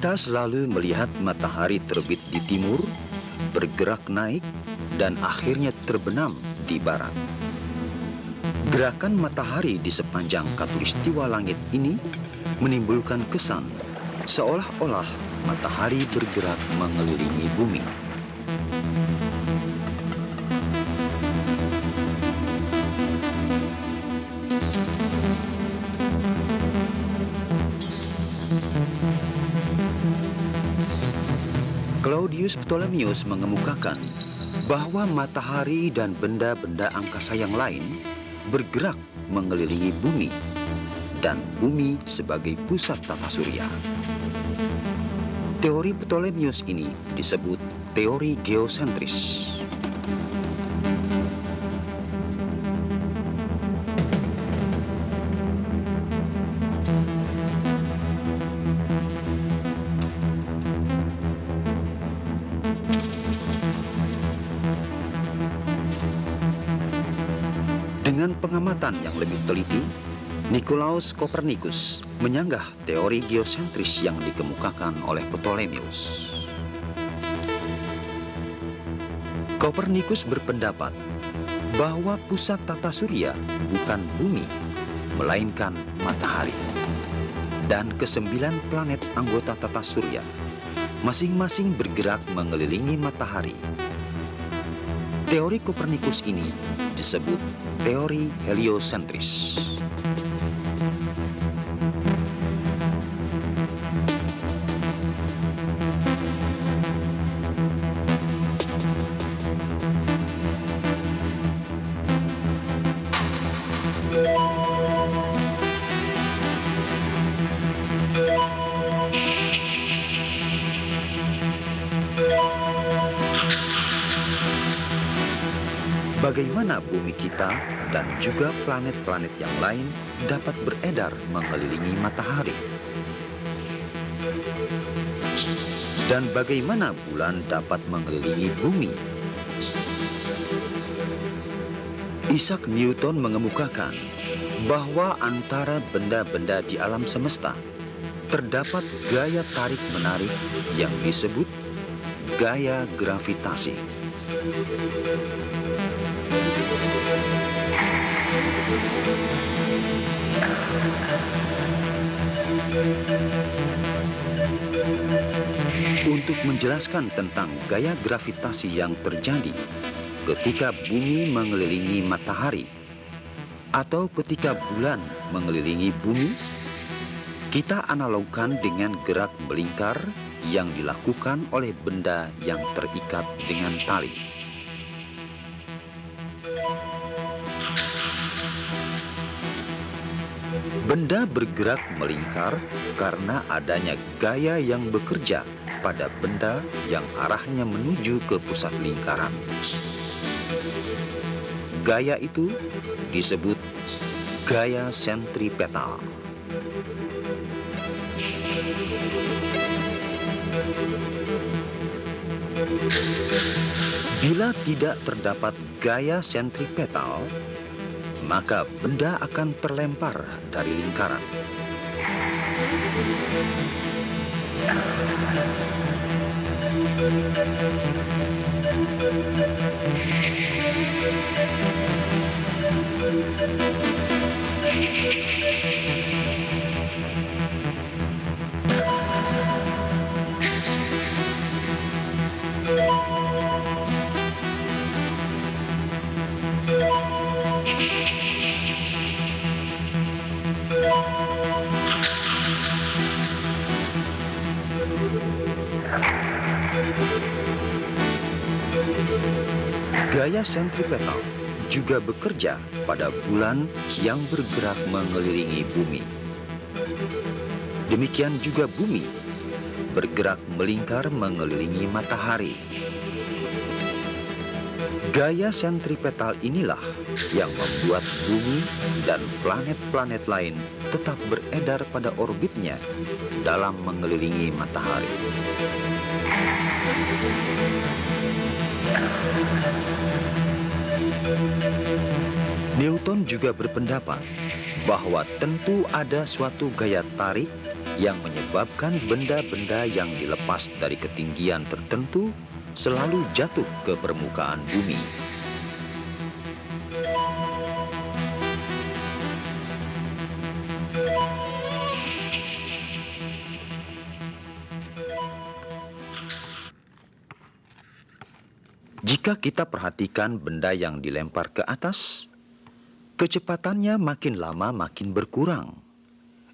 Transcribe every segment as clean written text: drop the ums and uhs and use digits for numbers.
Kita selalu melihat matahari terbit di timur, bergerak naik, dan akhirnya terbenam di barat. Gerakan matahari di sepanjang khatulistiwa langit ini menimbulkan kesan seolah-olah matahari bergerak mengelilingi bumi. Claudius Ptolemeus mengemukakan bahwa matahari dan benda-benda angkasa yang lain bergerak mengelilingi bumi dan bumi sebagai pusat tata surya. Teori Ptolemeus ini disebut teori geosentris. Dengan pengamatan yang lebih teliti, Nicolaus Copernicus menyanggah teori geosentris yang dikemukakan oleh Ptolemeus. Copernicus berpendapat bahwa pusat tata surya bukan bumi, melainkan matahari. Dan kesembilan planet anggota tata surya masing-masing bergerak mengelilingi matahari. Teori Copernicus ini disebut teori heliosentris. Bagaimana bumi kita dan juga planet-planet yang lain dapat beredar mengelilingi matahari? Dan bagaimana bulan dapat mengelilingi bumi? Isaac Newton mengemukakan bahwa antara benda-benda di alam semesta terdapat gaya tarik-menarik yang disebut gaya gravitasi. Untuk menjelaskan tentang gaya gravitasi yang terjadi ketika bumi mengelilingi matahari atau ketika bulan mengelilingi bumi, kita analogkan dengan gerak melingkar yang dilakukan oleh benda yang terikat dengan tali. Benda bergerak melingkar karena adanya gaya yang bekerja pada benda yang arahnya menuju ke pusat lingkaran. Gaya itu disebut gaya sentripetal. Bila tidak terdapat gaya sentripetal, maka benda akan terlempar dari lingkaran. Gaya sentripetal juga bekerja pada bulan yang bergerak mengelilingi bumi. Demikian juga bumi bergerak melingkar mengelilingi matahari. Gaya sentripetal inilah yang membuat bumi dan planet-planet lain tetap beredar pada orbitnya dalam mengelilingi matahari. Newton juga berpendapat bahwa tentu ada suatu gaya tarik yang menyebabkan benda-benda yang dilepas dari ketinggian tertentu selalu jatuh ke permukaan bumi. Jika kita perhatikan benda yang dilempar ke atas, kecepatannya makin lama makin berkurang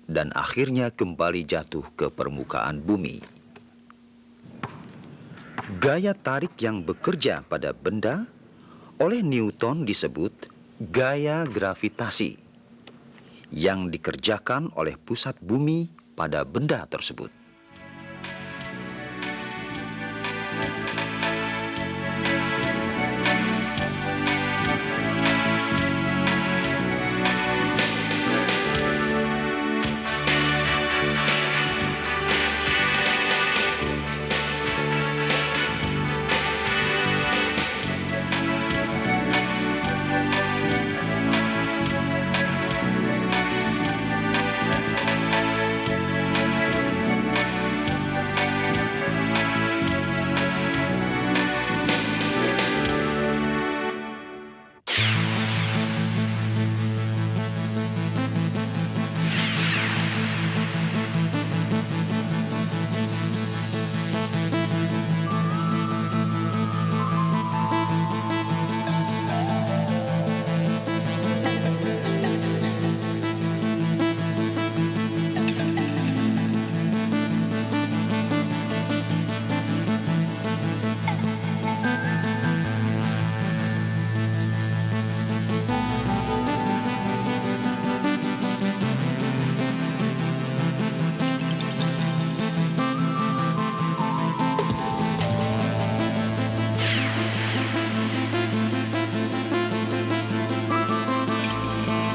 dan akhirnya kembali jatuh ke permukaan bumi. Gaya tarik yang bekerja pada benda oleh Newton disebut gaya gravitasi yang dikerjakan oleh pusat bumi pada benda tersebut.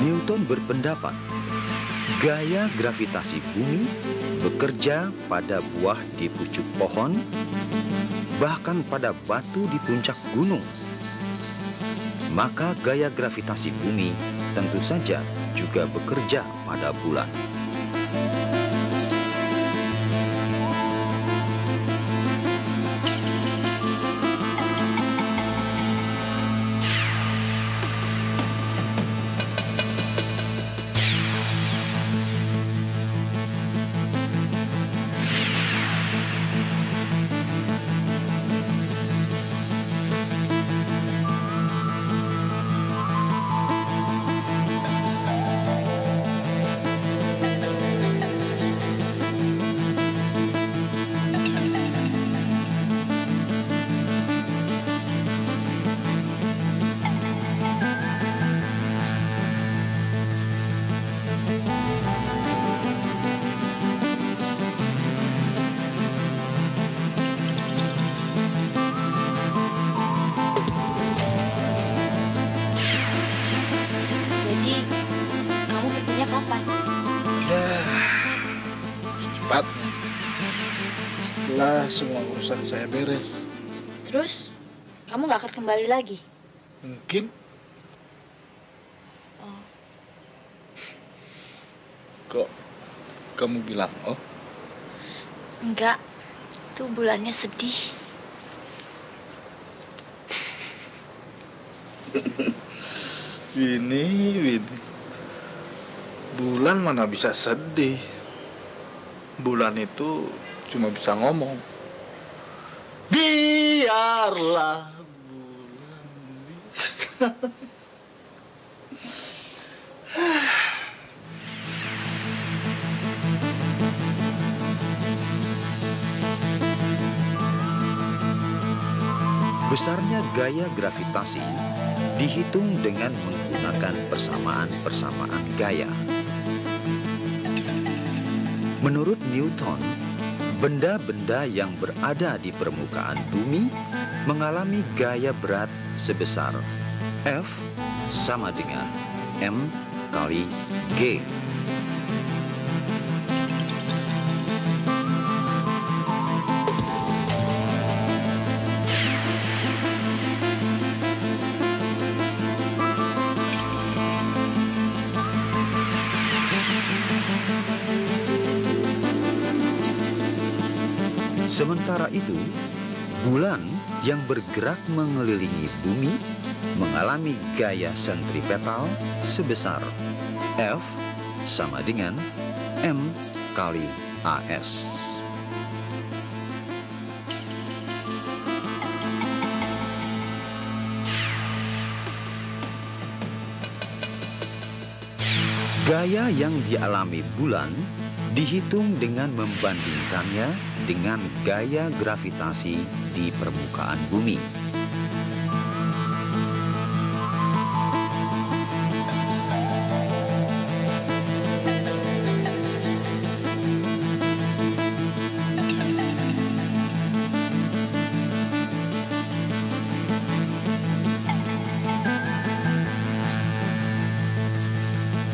Newton berpendapat gaya gravitasi bumi bekerja pada buah di pucuk pohon, bahkan pada batu di puncak gunung. Maka gaya gravitasi bumi tentu saja juga bekerja pada bulan. Jadi, kamu perginya kapan? Ya, secepatnya. Setelah semua urusan saya beres. Terus, kamu gak akan kembali lagi? Mungkin. Oh. Kok kamu bilang, oh? Enggak, itu bulannya sedih. Wini. Bulan mana bisa sedih. Bulan itu cuma bisa ngomong. Biarlah bulan bisa. Besarnya gaya gravitasi dihitung dengan menggunakan persamaan-persamaan gaya. Menurut Newton, benda-benda yang berada di permukaan bumi mengalami gaya berat sebesar F sama dengan M kali G. Sementara itu, bulan yang bergerak mengelilingi bumi mengalami gaya sentripetal sebesar F sama dengan M kali AS. Gaya yang dialami bulan dihitung dengan membandingkannya dengan gaya gravitasi di permukaan bumi.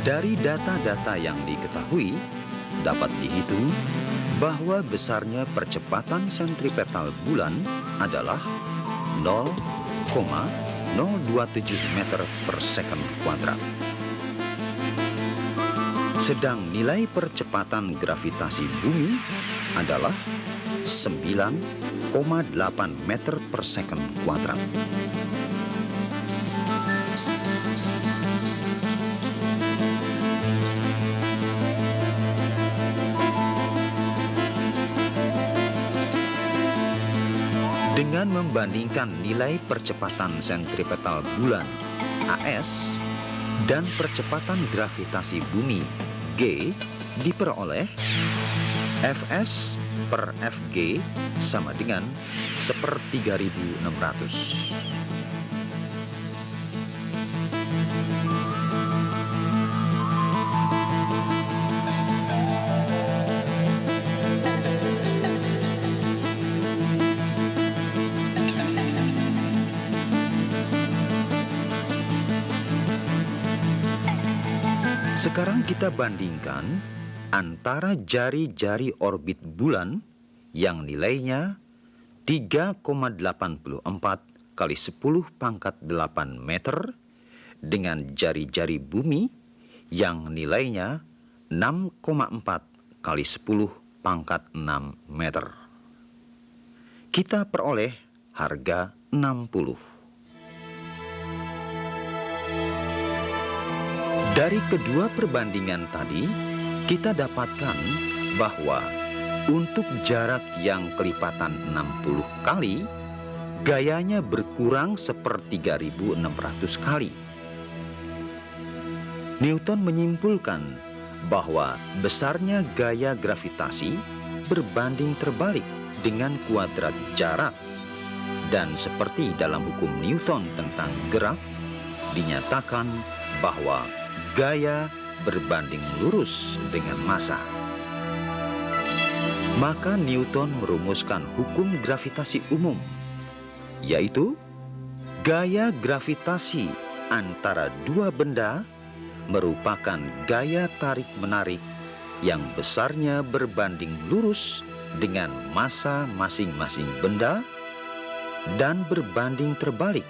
Dari data-data yang diketahui, dapat dihitung bahwa besarnya percepatan sentripetal bulan adalah 0,027 meter per second kuadrat. Sedang nilai percepatan gravitasi bumi adalah 9,8 meter per second kuadrat. Dengan membandingkan nilai percepatan sentripetal bulan AS dan percepatan gravitasi bumi G diperoleh Fs per Fg sama dengan 1/3600. Sekarang kita bandingkan antara jari-jari orbit bulan yang nilainya 3,84 kali 10⁸ meter dengan jari-jari bumi yang nilainya 6,4 kali 10⁻⁶ meter. Kita peroleh harga 60. Dari kedua perbandingan tadi, kita dapatkan bahwa untuk jarak yang kelipatan 60 kali, gayanya berkurang 1/3600 kali. Newton menyimpulkan bahwa besarnya gaya gravitasi berbanding terbalik dengan kuadrat jarak. Dan seperti dalam hukum Newton tentang gerak, dinyatakan bahwa gaya berbanding lurus dengan massa. Maka Newton merumuskan hukum gravitasi umum, yaitu gaya gravitasi antara dua benda merupakan gaya tarik-menarik yang besarnya berbanding lurus dengan massa masing-masing benda dan berbanding terbalik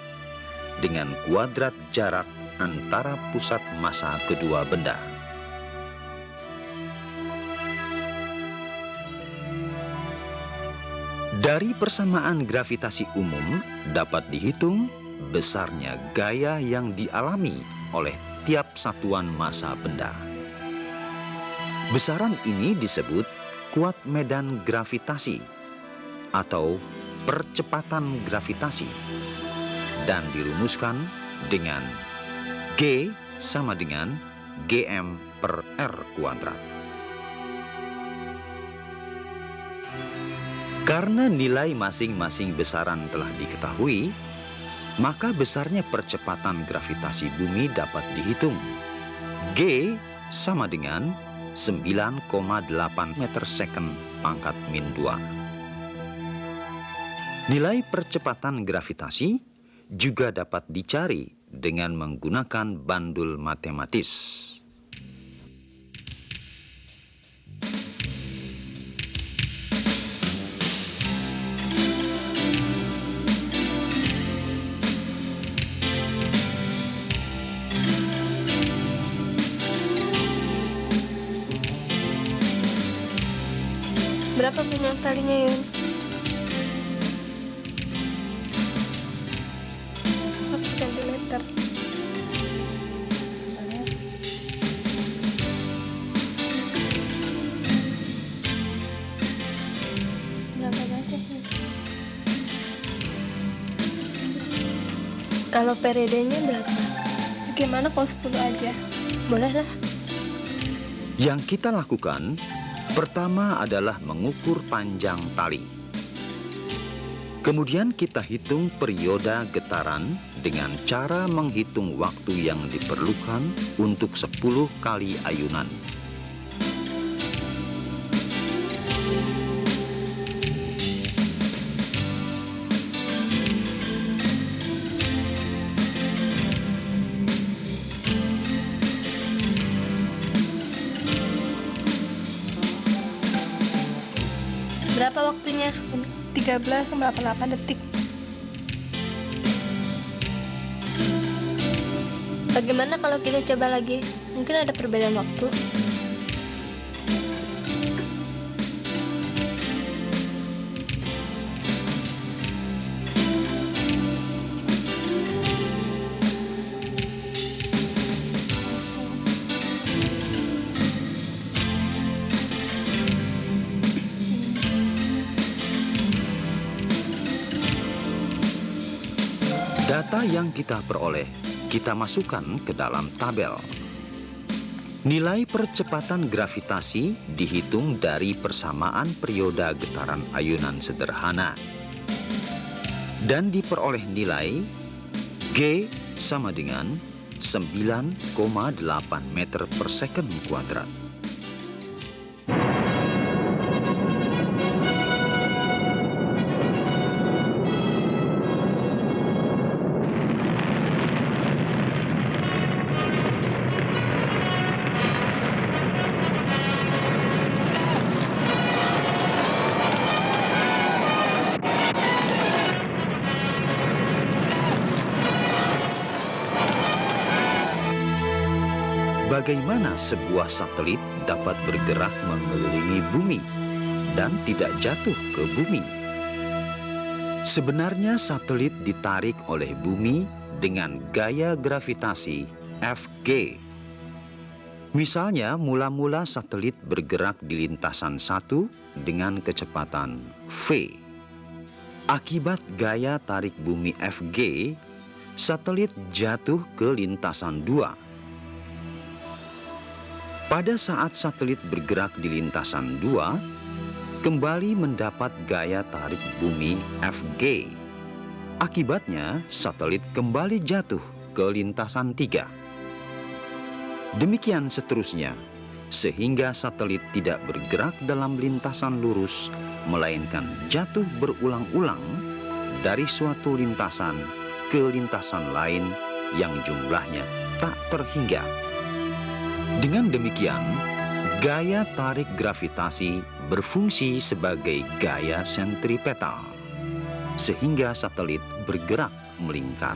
dengan kuadrat jarak antara pusat massa kedua benda. Dari persamaan gravitasi umum dapat dihitung besarnya gaya yang dialami oleh tiap satuan massa benda. Besaran ini disebut kuat medan gravitasi atau percepatan gravitasi dan dirumuskan dengan G sama dengan Gm per R kuadrat. Karena nilai masing-masing besaran telah diketahui, maka besarnya percepatan gravitasi bumi dapat dihitung. G sama dengan 9,8 meter second pangkat min 2. Nilai percepatan gravitasi juga dapat dicari dengan menggunakan bandul matematis. Berapa banyak talinya, Yun? meter. Berapa baca sih? Kalau periodenya berapa? Gimana kalau 10 aja? Boleh lah. Yang kita lakukan pertama adalah mengukur panjang tali. Kemudian kita hitung periode getaran dengan cara menghitung waktu yang diperlukan untuk 10 kali ayunan. Berapa waktunya? 13,88 detik. Bagaimana kalau kita coba lagi? Mungkin ada perbedaan waktu. Data yang kita peroleh, kita masukkan ke dalam tabel. Nilai percepatan gravitasi dihitung dari persamaan periode getaran ayunan sederhana. Dan diperoleh nilai G sama dengan 9,8 meter per second kuadrat. Bagaimana sebuah satelit dapat bergerak mengelilingi bumi dan tidak jatuh ke bumi? Sebenarnya satelit ditarik oleh bumi dengan gaya gravitasi Fg. Misalnya, mula-mula satelit bergerak di lintasan 1 dengan kecepatan v. Akibat gaya tarik bumi Fg, satelit jatuh ke lintasan 2. Pada saat satelit bergerak di lintasan 2, kembali mendapat gaya tarik bumi Fg. Akibatnya, satelit kembali jatuh ke lintasan 3. Demikian seterusnya, sehingga satelit tidak bergerak dalam lintasan lurus, melainkan jatuh berulang-ulang dari suatu lintasan ke lintasan lain yang jumlahnya tak terhingga. Dengan demikian, gaya tarik gravitasi berfungsi sebagai gaya sentripetal, sehingga satelit bergerak melingkar.